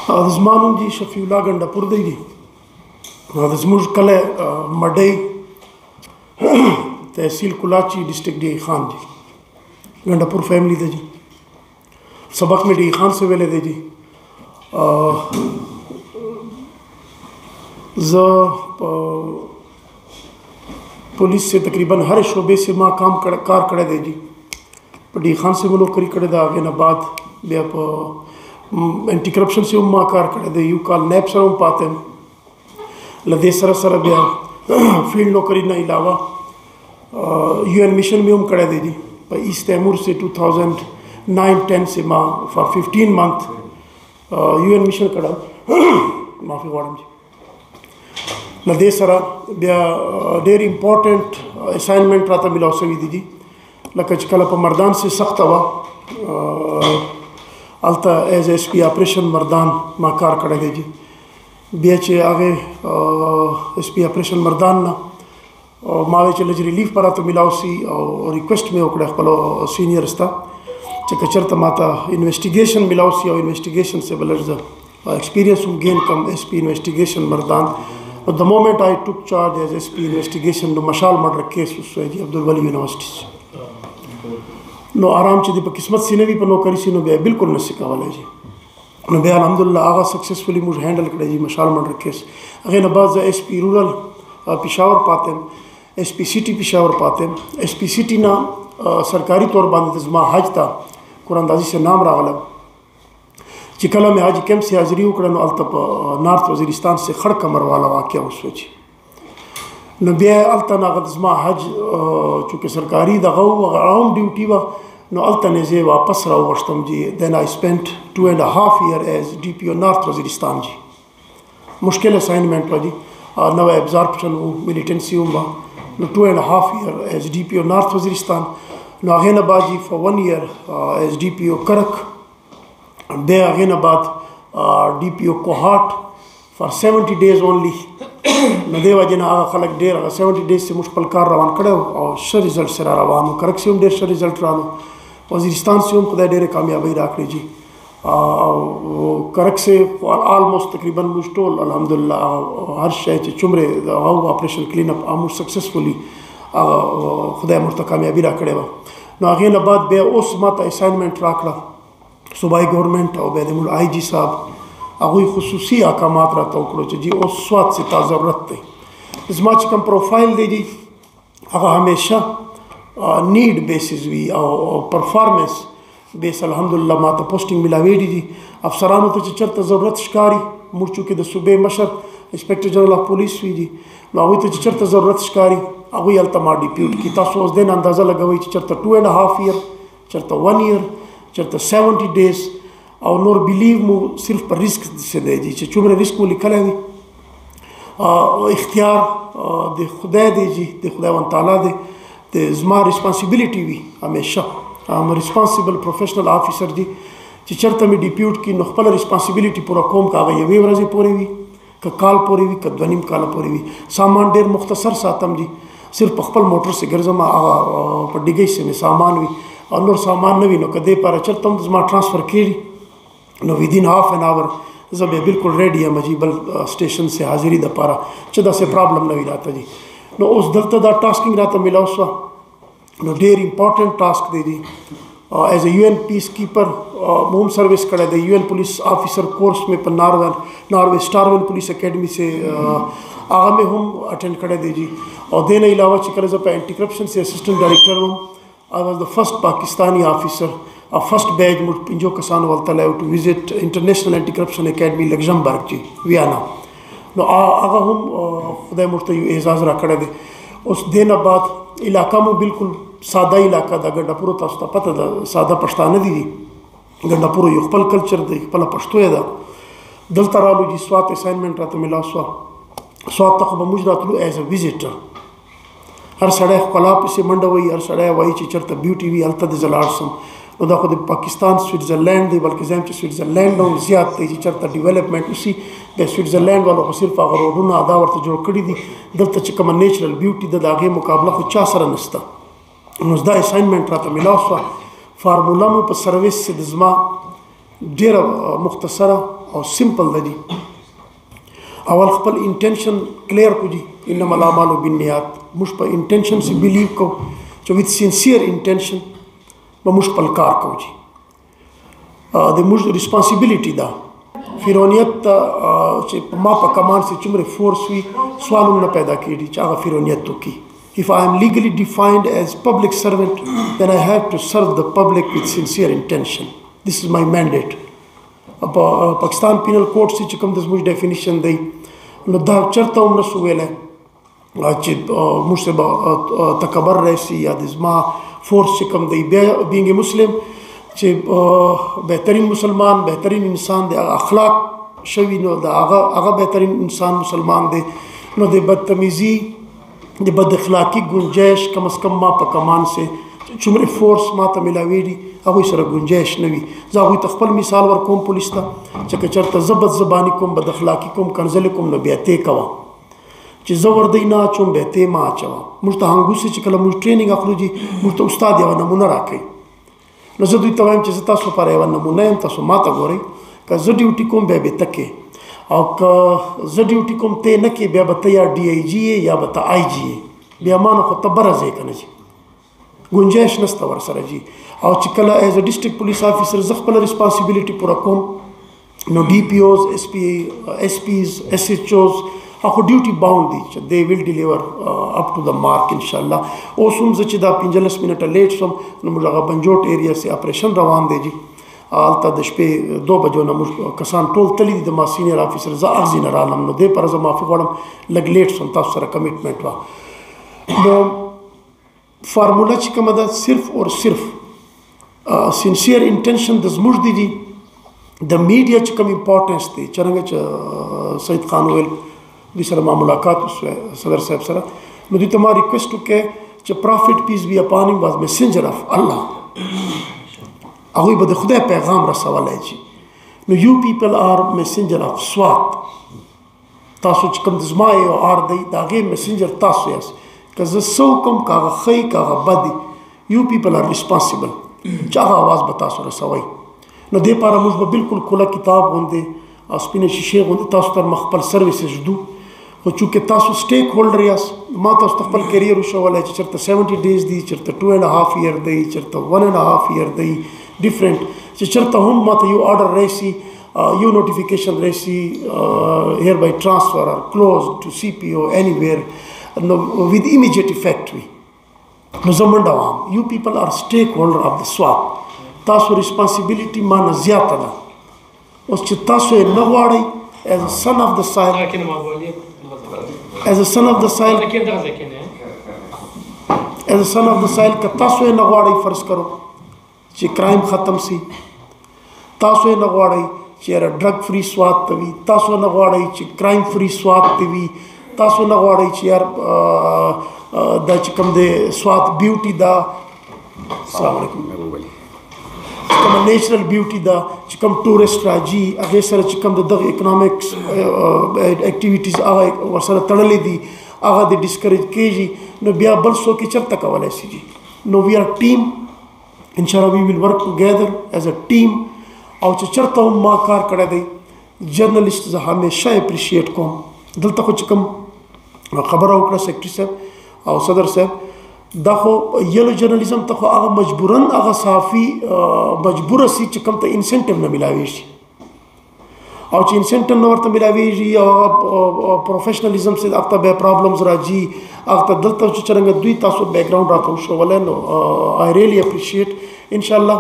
زما نوم جی شفیولlah GandaPur دی جی. زموږ کلی مډۍ تحصیل کلاچی ڈسٹرکٹ ڈی خان جی. GandaPur فیملی دی جی. سبق میں ڈی خان سے ویلے دی جی. پولیس سے تقریباً ہر شعبے سے ماں کام کار کڑے دے جی. ڈی خان سے منو کری کڑے دا آگے نباد بیا اینٹی کرپشن سے ماں کار کڑے دے. یو کال نیب سر پاتے ہیں لدے سر سر بیا فیلڈ نوکری نہ علاوہ UN مشن میں کڑے دے جی. ایسٹ تیمور سے 2009-10 سے ماں فار 15 month UN مشن کڑا معافی غواړم جی. لدے سرا بیا ډیر امپورٹنٹ اسائنمنٹ راته ملاو شوی دی جی. لکه چې کله په مردان سے سخت وا التا ایز ایس پی آپریشن مردان ما کار کړی دی جی. بیا چې هغه ایس پی آپریشن مردان نه ما چې لږ ریلیف پر راته ملاو سی او ریکویسټ مې وکړه خپل سینیئر ستا چې کچرته ماته انویسټیګیشن ملاو سی او انویسټیګیشن سے بلرز ایکسپیرینس هم گین کم ایس پی انویسټیګیشن مردان. But the moment I took charge as SP investigation, no مشال murder case was جی عبدالولی یونیورسٹی سے. نو آرام چې دی په قسمت سینه وی په نوکری سینو بیا بالکل نه سکاولی جی. نو بیا الحمدلله هغه سکسسفلی موږ هینډل کړی جی مشال murder case. هغې نه بعد زه SP رورل پېښور پاتم، SP سټي پېښور پاتم. SP سټي نه سرکاري طور باندې زما حج ته قراندازي سے نام راغله چې کله مې حاجي کیمپ سے حاضري وکړه نو هلته په نارت وزیرستان سے خړ کمر والا واقعه وشوه چې نو بیا هلته نه هغه زما حج چونکې سرکاري دغه و هغه عام ډیوټي وه نو هلته نه زه واپس راوغوښتم جی. دین آی سپینټ 2.5 year ایز DPO نارت وزیرستان جی. مشکل اسائنمنٹ وه جی. نوی ابزارپشن و ملیټنسي هم وه نو 2.5 year ایز DPO نارت وزیرستان. نو هغې نه بعد جی فور 1 year ایز DPO کرک. بیا هغې نه بعد DPO کوهاټ فار 70 days اونلی. نو دې وجې نه هغه خلک ډېر هغه 70 days چې موږ خپل کار روان کړی او ښه رزلټ سره روان و. کرک سې هم ډېر ښه رزلټ رالو. وزیرستان سې هم خدای ډېرې کامیابۍ راکړې جي. کرک سې آلموسټ تقریبا موږ ټول الحمدلله هر شی چې څومره هغه اپریشن کلین اپ موږ سکسسفولي خدای موږ ته کامیابي راکړې وه. نو هغې نه بعد بیا اوس ماته اسائنمنٹ راکړه صوبائی گورنمنٹ او بیا د موږ IG صاحب هغوی خصوصي احکامات راته وکړو چې جی اوس سوات سے تا ضرورت دی. زما چې کوم پروفایل دی جی هغه همیشه نیډ بیسز وي او پرفارمنس بیس. الحمدلله ماته پوسټینګ ملاویږي جی. افسرانو ته چې چېرته ضرورت ښکاري موږ چونکې د صوبې مشر انسپکټر جنرال اف پولیس وي جی نو هغوی ته چې چېرته ضرورت ښکاري هغوی هلته ما ډیپیوټ کړي. تاسو اوس دې نه اندازه لګوئ چې چېرته 2.5 year چېرته 1 year چېرته 70 days او نور بلیو مو صرف پر رسک سے دی جی چې څومره رسک مو لیکلی وي اختیار د خدای دی جی د خداوند تعالی دی. د زما ریسپانسیبلیټي وي همیشه ام ریسپانسیبل پروفیشنل آفیسر جی چې چېرته مې ډیپیوټ کړي نو خپله ریسپانسیبلیټي پوره کوم که هغه یوې ورځې پورې وي که کال پورې وي که 2.5 کاله پورې وي. سامان ډېر مختصر ساتم جی. صرف په خپل موټر سے ګرځم هغه په ډیګۍ سے مې سامان وي او نور سامان نه وي نو که دې پاره چېرته هم زما ټرانسفر کېږي نو ودین half an hour زه بیا بالکل ریډي یم جي بل سټیشن سے حاضري دپاره چې داسې پرابلم نه وي راته جي. نو اوس دلته دا ټاسکینګ راته میلاو شوه نو ډېر امپورټنټ ټاسک دی جي. ایز اے UN پیس کیپر مو هم سروس کړی دی. UN پولیس آفیسر کورس مې په ناروے سټارون پولیس اکیډمي سے هغه مې هم اټینډ کړی دی جي. او دې نه علاوه چې کله زه په اینټي کرپشن سے اسسټنټ ډایرکټر وم I was the first Pakistani officer, first batch موږ 5 کسانو ولته لایو ټو وزټ انټرنیشنل اینټي کرپشن اکیډمي لګزمبرګ جي ویانا. نو هغه هم خدای موږ ته یو اعزاز راکړی دی. اوس دې نه بعد علاقه مو بالکل ساده علاقه ده. GandaPur تاسو ته پته ده ساده پښتانه دي جي. GandaPur یو خپل کلچر دی خپله پښتو یې ده. دلته رالو جي سوات اسائنمنٹ راته میلاو شوه. سوات ته خو به موږ راتلو ایز ا وزټر. هر سړی ښکلا پسې منډه وایي هر سړی وایي چې چېرته بیوټي وي هلته دې زه لاړ شم. نو دا خو د پاکستان سویټزرلینډ دی بلکې زه یم چې سویټزرلینډ نه هم زیات دی چې چېرته ډیولپمنټ وشي. بیا سویټزرلینډ والو خو صرف هغه روډونه دا ورته جوړ کړي دي. دلته چې کومه نیچرل بیوټي ده د هغې مقابله خو چا سره نشته. نو دا اسائنمنټ راته میلاو شوه. فارموله مو په سروس د زما ډېره مختصره او سمپل ده جی. اول خپل انٹینشن کلیئر کو جی انما الاعمال بالنیات مش په انٹینشن سے بلیو کو چې ویت سینسیر انٹینشن به مش خپل کار کو جی. د مش ریسپانسیبلیټي ده فرونیت چې ما په کمان سے چمره فورس وی سوالونه پیدا کړي چې هغه فرونیت تو کی. If I am legally defined as public servant, then I have to serve the public with sincere intention. This is my mandate. پاکستان پینل کوډ سے چې کوم د زموږ ډیفینیشن دی نو دا چرته هم نسو ویلی چې موږ ته به تکبر راشي یا د زما فورس چې کوم دی بیا بینګ مسلم چې بهترین مسلمان بهترین انسان دی اخلاق شوي نو د هغه بهترین انسان مسلمان دی نو د بدتمیزی د بد اخلاقی گنجائش کم از کم ما په کمان سے چمره فورس ما ته ملاویږي هغوی سره گنجائش نه وي. زه هغوی ته خپل مثال ورکوم پولیس ته چې که چېرته زه بد زباني کوم بد اخلاقي کوم کنځلې کوم نو بیا تی کوه چې زه وردی نه اچوم بیا تی مه اچوه. موږ ته هنګوسې چې کله موږ ټریننګ اخلو جي موږ ته استاد یوه نمونه راکوي نو زه دوی ته وایم چې زه تاسو لپاره یوه نمونه یم تاسو ما ته ګورئ که زه ډیوټي کوم بیا به ته کې او که زه ډیوټي کوم تی نه کې بیا به ته یا ډي آی جي یې یا به ته آی جي یې بیا ما نه خو ته بره ځې که نه جي گنجائش نسته ورسره جی. او چې کله ایز ا ډسټرکټ پولیس افیسر زه خپله ریسپانسیبلیټي پوره کوم نو ډي پی اوز ایس پیز ایس ایچ اوز هغه ډیوټي باونډ دي چې دی ویل ډیلیور اپ ټو د مارک انشاءالله. اوس هم زه چې دا 15 منټه لیټ شوم نو موږ هغه بنجوټ ایریا سې اپریشن روان دی جي. هلته د شپې 2 بجو نه موږ کسان ټول تللي دي د ما سینیر افیسر زه اغزي نه رالم نو دې پر زه معافي غواړم لږ لیټ شوم تاسو سره کمیټمنټ وه. نو فارموله چې کومه ده صرف اور صرف سینسیر انټینشن د زموږ دی جي. د میډیا چې کوم امپورټنس دی څرنګه چې سید خان ویل دوی سره ما ملاقات وشوه صدر صاحب سره نو دوی ته ما ریکویسټ وکړی چې پرافټ پیس بی اپان هیم واز میسنجر اف الله. هغوی به د خدای پیغام رسولی جي. نو یو پیپل آر میسنجر اف سوات. تاسو چې کوم د زما یو آر دی د هغې میسنجر تاسو یاست که زه څه وکړم که هغه ښه که هغه بد وي یو پیپل آر ریسپانسیبل چې هغه اواز به تاسو رسوئ. نو دې پاره موږ به بالکل کله کتاب غوندې او سپینې شیشې غوندې تاسو تر مخ خپل سروسز ږدو خو چونکې تاسو سټیک هولډر یاست ما تاسو ته خپل کیریر وښولی چې چېرته 70 days دی چېرته 2.5 year دی چېرته 1.5 year دی ډفرنټ چې چېرته هم ما ته یو آرډر راشي یو نوټیفیکیشن راشي هیر بای ټرانسفر اور کلوز ټو سی پی او اینی ویر نو with immediate effect وي نو زه منډه وهم. یو پیپل آر سټیک هولډر اف د سوات. تاسو ریسپانسیبلیټي ما نه زیاته ده. اوس چې تاسو یې نه غواړئ ایز ا سن اف د سایل ایز ا سن اف د سایل ایز ا سن اف د سایل که تاسو یې نه غواړئ فرض کرو چې کرائم ختم سي تاسو یې نه غواړئ چې یاره ډرګ فري سوات ته وي تاسو نه غواړئ چې کرائم فري سوات ته وي تاسو نه غواړئ چې یار دا چې کوم دی سوات بیوټي ده السلام علیکم کومه نیچرل بیوټي ده چې کوم ټورسټ راځي هغې سره چې کوم د دغه اکنامکس اکټیویټیز هغه ورسره تړلې دي هغه د ډسکریج کېږي نو بیا بل څوک یې چېرته کولی شي جي. نو وی آر ټیم انشاءالله وی ویل ورک ټوګیدر ایز ا ټیم. او چې چېرته هم ما کار کړی دی جرنلسټ زه همیشه اپریشیټ کوم. دلته خو چې کوم خبره وکړه سیکرټري صاحب او صدر صاحب دا خو یلو جرنالیزم ته خو هغه مجبوراً هغه صحافي مجبوره سي چې کوم ته انسینټیو نه میلاویږي او چې انسینټیو نه ورته میلاویږي او هغه پروفیشنالیزم سره هغه ته بیا پرابلمز راځي هغه ته دلته چې څرنګه دوی تاسو بیک ګراوند راته وښولی نو آی ریلی اپریشیټ انشاءالله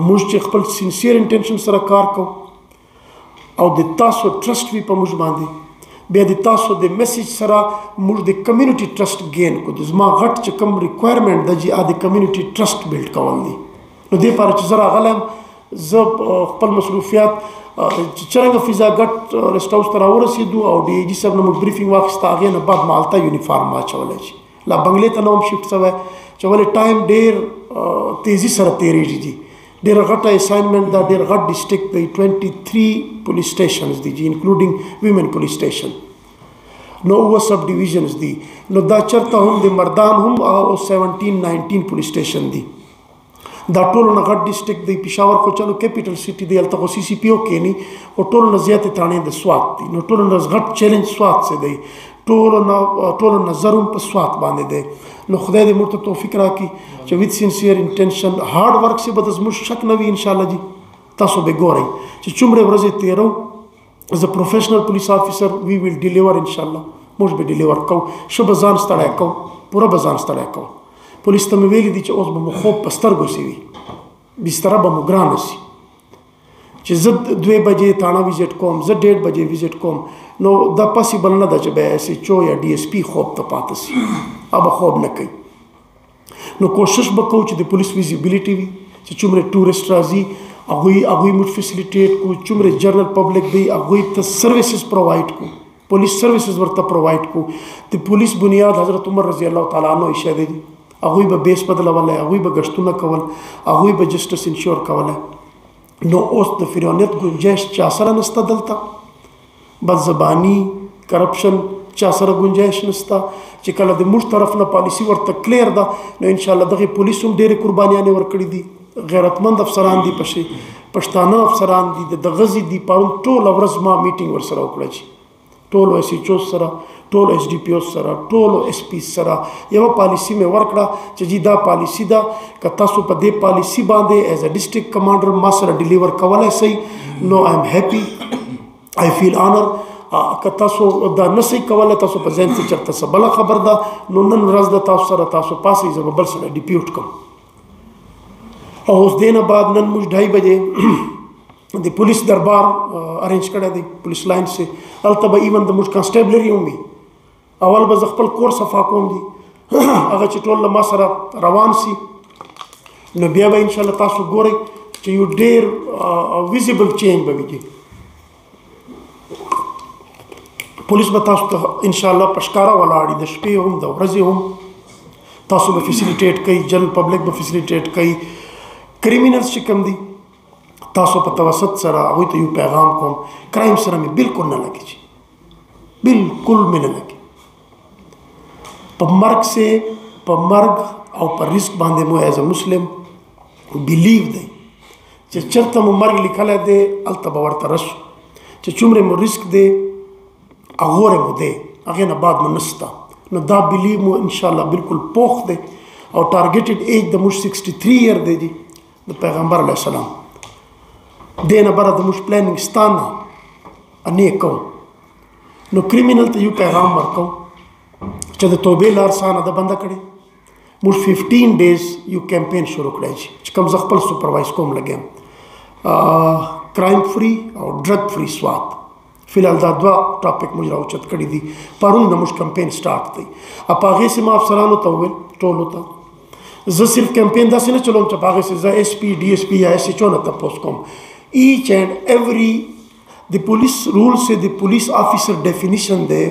موږ چې خپل سینسیر انټینشن سره کار کوو او د تاسو ټرسټ وي په موږ باندې بیا د تاسو د میسیج سره موږ د کمیونټي ټرسټ گین کو د زما غټ چې کوم ریکوایرمنټ ده چې د کمیونټي ټرسټ بلډ کول دي نو دې لپاره چې زه راغلی یم زه خپل مصروفیات چې څرنګه فضا ګټ ریسټ هاوس ته راورسېدو او ډي آی جي صاحب نه موږ بریفینګ واخیسته هغې نه بعد ما هلته یونیفارم واچولی چې لا بنګلې ته نه هم شفټ شوی چې ولې ټایم ډېر تیزي سره تېرېږي جي ډېر غټه اساینمنټ ده ډېر غټ ډسټرکټ دی 23 پولیس سټیشنز دي جي انکلوډینګ ویمن پولیس سټیشن نو 9 سب ډیویژنز دي نو دا چېرته هم د مردان هم 17-19 پولیس سټیشن دي دا ټولو نه غټ ډسټرکټ دی پېښور خو چلو کیپیټل سټي دی هلته خو سی سی پی او کینی او ټولو نه زیاتې تاڼې د سوات دي نو ټولو نه غټ چیلنج سوات څه دی ټولو نظر هم په سوات باندې دی نو خدای دې موږ ته توفیق راکړي چې ویت سینسیر انټینشن هارډ ورک سې به د زموږ شک نه وي انشاءالله جي تاسو به ګورئ چې څومره ورځې تېرو as a professional police officer we will deliver inshallah موږ به ډیلیور کوو ښه به ځان ستړی کوو پوره به ځان ستړی کوو پولیس ته مې ویلي دي چې اوس به مو خوب په سترګو سي وي بستره به مو ګرانه سي چې زه 2 بجې تاڼه وزټ کوم زه 1:30 بجې وزټ کوم نو دا پاسیبل نه ده چې به ایس ایچ او یا ډي ایس پي خوب ته پاتې سي هغه خوب نه کوي نو کوشش به کوو چې د پولیس ویزیبیلیټي وي چې څومره ټورسټ راځي هغوی موږ فیسیلیټیټ کړو څومره جنرل پبلک دی هغوی ته سروسز پرووایډ کړو پولیس سروسز ورته پرووایډ کړو د پولیس بنیاد حضرت عمر رضی الله تعالی عنہ ایښی دی هغوی به بیس بدلولی هغوی به ګشتونه کول هغوی به جسټس انشور کولی نو اوس د فرعونیت گنجایش چا سره نسته دلته بدزبانی کرپشن چا سره گنجایش نسته چې کله د موږ طرف نه پالیسی ورته کلیر ده نو انشاءالله دغې پولیس هم ډېرې قربانیانې ورکړي دي غیرتمند افسران دي پښتانه افسران دي د غزې دي پرون ټوله ورځ ما میټینګ ورسره وکړه چې ټولو ایس ایچ او سره ټولو ایس ډي پي او سره ټولو ایس پي سره یوه پالیسي مې ورکړه چې جی دا پالیسي ده که تاسو په دې پالیسي باندې ایز ا ډسټرکټ کمانډر ما سره ډیلیور کولی شئ نو آی ایم هیپي آی فیل آنر که تاسو دا نشئ کولی تاسو په ذهن کې چېرته څه بله خبر ده نو نن ورځ د تاسو سره تاسو پاسئ زه به بل سره ډیپیوټ کوم او اوس دې نه بعد نن موږ 2:30 بجې د پولیس دربار ارینج کړی دی پولیس لاین سے هلته به ایون د موږ کانسټیبلري هم وي اول به زه خپل کور صفا کوم دي هغه چې ټول له ما سره روان سي نو بیا به انشاءالله تاسو ګورئ چې یو ډېر ویزیبل چینج به وي پولیس به تاسو ته انشاءالله په ښکاره ولاړي د شپې هم د ورځې هم تاسو به فیسیلیټیټ کوي جنرل پبلک به فیسیلیټیټ کوي کریمینلز چې کوم دي تاسو په توسط سره هغوی ته یو پیغام کوم کرائم سره مې بالکل نه لګي چې بالکل مې نه لګي په مرګ سے په مرګ او په رزق باندې مو ایز ا مسلم بلیو دی چې چېرته مو مرګ لیکلی دی هلته به ورته رسو چې څومره مو رزق دی هغوره مو دی هغې نه بعد مو نشته نو دا بلیو مو انشاءالله بالکل پوخ دی او ټارګیټډ ایج د موږ 63 ایئر دی جی د پیغمبر علیه السلام دې نه بره د موږ پلانینګ ستا نه نه کوو نو کریمینل ته یو پیغام ورکوو چې د توبې لار سانه ده بنده کړې موږ 15 ډیز یو کیمپین شروع کړی چې کوم زه خپل سپروایز کوم لګیم کرائم فری او ډرګ فری سوات فی الحال دا 2 ټاپک موږ راوچت کړي دي پرون د موږ کمپین سٹارټ دی په هغې سې ما افسرانو ته وویل ټولو ته زه صرف کیمپین داسې نه چلوم چې په هغې سې زه ایس پي ډي ایس پي یا ایس ایچ او نه تپوس کوم ایچ اینڈ ایوری د پولیس رول سے د پولیس آفیسر ڈیفینیشن دے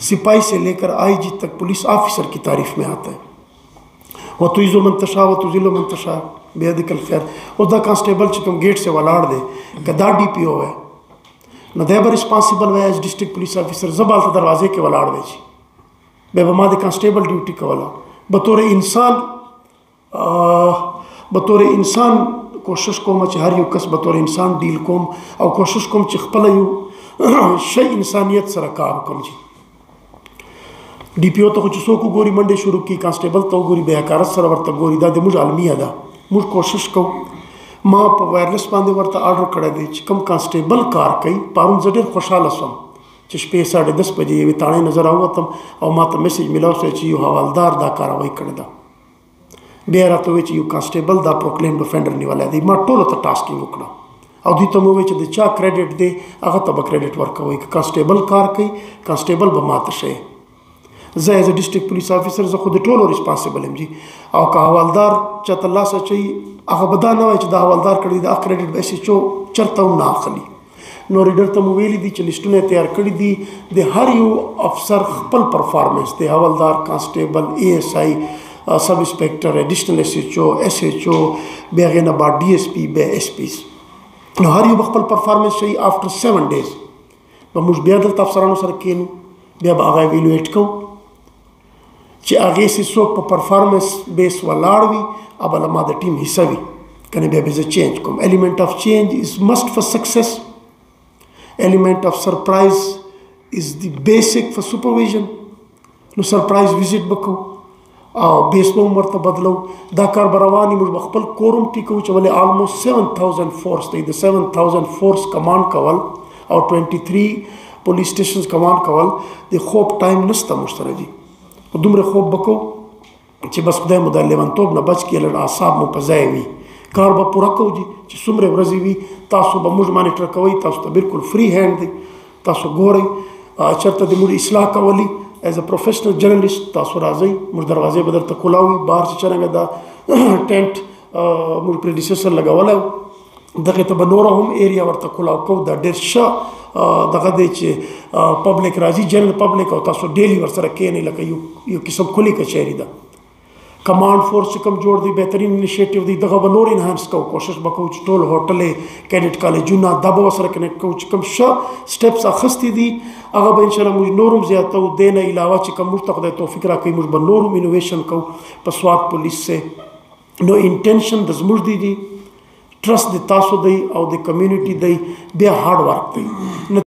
سپاہی سے لے کر آئی جی تک پولیس آفیسر کی تعریف میں آتا ہے وَتُعِزُّ مَن تَشَاءُ وَتُذِلُّ مَن تَشَاءُ بِيَدِكَ الْخَيْرُ او دا کانسٹیبل چې کوم گیٹ سے ولاړ دی که دا ڈی پی او ہے نو دی به ریسپانسیبل وی ایز ډسټرکټ پولیس آفیسر زه به هلته دروازې کې ولاړ دی چې بیا به ما د کانسټیبل ډیوټي کوله بطور انسان کوشش کوم چې هر یو کس بطور انسان ډیل کوم او کوشش کوم چې خپله یو شی انسانیت سره کار وکړم چې ډي پی او ته خو چې څوک وګوري منډې شروع کړي کانسټیبل ته وګوري بې حکارت سره ورته ګوري دا د موږ المیه ده موږ کوشش کوو ما په وایرلیس باندې ورته آرډر کړی دی چې کوم کانسټیبل کار کوي پرون زه ډېر خوشحاله شوم چې شپې 10:30 بجې یوې تاڼې نه زه راووتم او ما ته میسیج میلاو شو چې یو حوالدار دا کاروی کړې ده بیا راته ووایي چې یو کانسټیبل دا پروکلیمډ افینډر نیولی دی ما ټولو ته ټاسکینګ وکړه او دوی ته مې ووایي چې د چا کریډټ دی هغه ته به کریډټ ورکوئ که کانسټیبل کار کوي کانسټیبل به ماته شئ زه ایز ا ډسټرکټ پولیس آفیسر زه خو د ټولو ریسپانسیبل یم جي او که حوالدار چاته لاس اچوي هغه به دا نه وایي چې دا حوالدار کړی دا کریډټ به ایس ایچ او چېرته هم نه اخلي نو ریډر ته مو ویلي دي چې لیسټونه یې تیار کړي دي د هر یو افسر خپل پرفارمنس د حوالدار کانسټیبل اے ایس آئی سب انسپیکټر ایډیشنل ایس ایچ او ایس ایچ او بیا هغې نه بعد ډي ایس پي بیا ایس پیز نو هر یو به خپل پرفارمنس ښیي آفټر 7 ډیز به موږ بیا دلته افسرانو سره کښېنو بیا به هغه ایویلویټ کوو چې هغې سې څوک په پرفارمنس بیس ولاړ وي او بله ما د ټیم حصه وي کنه بیا به زه چینج کوم. element of change is must for success. element of surprise is the basic for supervision. نو سرپرایز وزټ به کوو او بیس به هم ورته بدلو. دا کار به روان وي. موږ به خپل کورم ټیکو چې ولې آلموست 7000 فورس دی. د 7000 فورس کمانډ کول او 23 پولیس سټیشنز کمانډ کول د خوب ټایم نشته موږ سره جي. دومره خوب به کوو چې بس خدای مو د لیونتوب نه بچ کړي، لږ اعصاب مو په ځای وي. کار به پوره کوو جي چې څومره ورځې وي تاسو به موږ مانیټر کوئ. تاسو ته بالکل فری هینډ دی. تاسو ګورئ چېرته د موږ اصلاح کولی ایز ا پروفیشنل جرنلسٹ تاسو راځئ. موږ دروازې به درته کولاو وي. بهر چې څرنګه دا ټینټ موږ پریډیسیسر لګولی و دغې ته به نوره هم ایریا ورته کولاو کوو. دا ډېر ښه دغه دی چې پبلک راځي، جنرل پبلک، او تاسو ډیلی ورسره کښېنئ لکه یو قسم کلي کچهري ده. کمانډ فورس چې کوم جوړ دی بهترین انیشیټیو دی. دغه به نور انهانس کوو. کوشش به کوو چې ټول هوټلې کیډټ کالجونه دا به ورسره کنیکټ کوو. چې کوم ښه سټیپس اخیستي دي هغه به انشاءالله موږ نور هم زیاتو. دې نه علاوه چې کوم موږ ته خدای توفیق راکوي موږ به نور هم انوویشن کوو په سوات پولیس سے. نو انټینشن د زموږ دی ټرسټ د تاسو دی او د کمیونټي دی، بیا هارډ ورک دی.